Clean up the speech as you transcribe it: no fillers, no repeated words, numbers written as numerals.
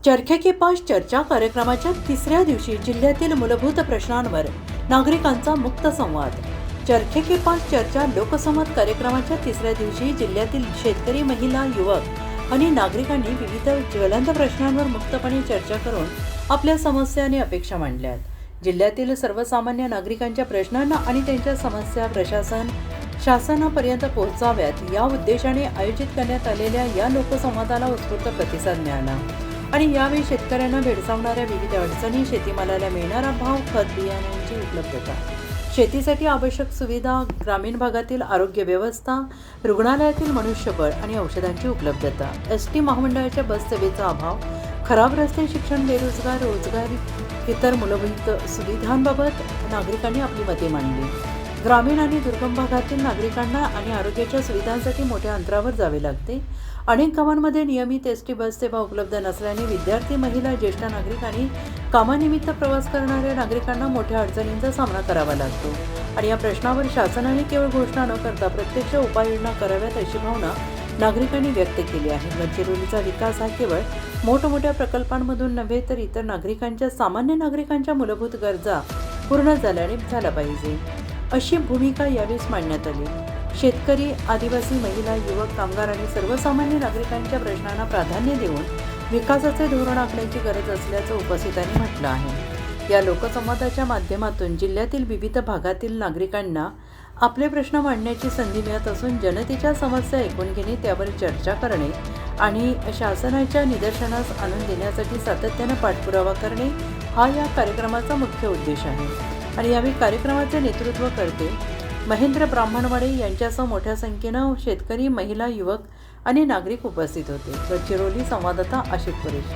चरखे के पास चर्चा कार्यक्रमाच्या तिसऱ्या दिवशी जिल्ह्यातील मूलभूत प्रश्नांवर नागरिकांचा मुक्त संवाद. चरखे के पास चर्चा लोकसंवाद कार्यक्रमाच्या तिसऱ्या दिवशी जिल्ह्यातील शेतकरी, महिला, युवक आणि नागरिकांनी विविध ज्वलंत प्रश्नांवर मुक्तपणे चर्चा करून आपल्या समस्या आणि अपेक्षा मांडल्या. जिल्ह्यातील सर्वसामान्य नागरिकांच्या प्रश्नांना आणि त्यांच्या समस्या शासनापर्यंत पोहोचाव्यात या उद्देशाने आयोजित करण्यात आलेल्या या लोकसंवादाला उत्स्फूर्त प्रतिसाद मिळाला आणि यावेळी शेतकऱ्यांना भेडसावणाऱ्या विविध अडचणी, शेतीमालाला मिळणारा भाव, खत बियाण्यांची उपलब्धता, शेतीसाठी आवश्यक सुविधा, ग्रामीण भागातील आरोग्य व्यवस्था, रुग्णालयातील मनुष्यबळ आणि औषधांची उपलब्धता, एसटी महामंडळाच्या बस सेवेचा अभाव, खराब रस्ते, शिक्षण, बेरोजगार, रोजगार, इतर मूलभूत सुविधांबाबत नागरिकांनी आपली मते मांडली. ग्रामीण आणि दुर्गम भागातील नागरिकांना आणि आरोग्याच्या सुविधांसाठी मोठ्या अंतरावर जावे लागते. अनेक गावांमध्ये नियमित एसटी बस सेवा उपलब्ध नसल्याने विद्यार्थी, महिला, ज्येष्ठ नागरिक आणि कामानिमित्त प्रवास करणाऱ्या नागरिकांना मोठ्या अडचणींचा सामना करावा लागतो आणि या प्रश्नावर शासनाने केवळ घोषणा न करता प्रत्यक्ष उपाययोजना कराव्यात अशी भावना नागरिकांनी व्यक्त केली आहे. गडचिरोलीचा विकास हा केवळ मोठमोठ्या प्रकल्पांमधून नव्हे तर इतर नागरिकांच्या, सामान्य नागरिकांच्या मूलभूत गरजा पूर्ण झाला पाहिजे अशी भूमिका यावेळी मांडण्यात आली. शेतकरी, आदिवासी, महिला, युवक, कामगार आणि सर्वसामान्य नागरिकांच्या प्रश्नांना प्राधान्य देऊन विकासाचे धोरण आखण्याची गरज असल्याचं उपस्थितांनी म्हटलं आहे. या लोकसंवादाच्या माध्यमातून जिल्ह्यातील विविध भागातील नागरिकांना आपले प्रश्न मांडण्याची संधी मिळत असून जनतेच्या समस्या ऐकून घेणे, त्यावर चर्चा करणे आणि शासनाच्या निदर्शनास आणून देण्यासाठी सातत्याने पाठपुरावा करणे हा या कार्यक्रमाचा मुख्य उद्देश आहे. आणि यावेळी कार्यक्रमाचे नेतृत्व करते महेंद्र ब्राह्मणवाडे यांच्यासह मोठ्या संख्येनं शेतकरी, महिला, युवक आणि नागरिक उपस्थित होते. गडचिरोली संवाददाता आशिष परेश.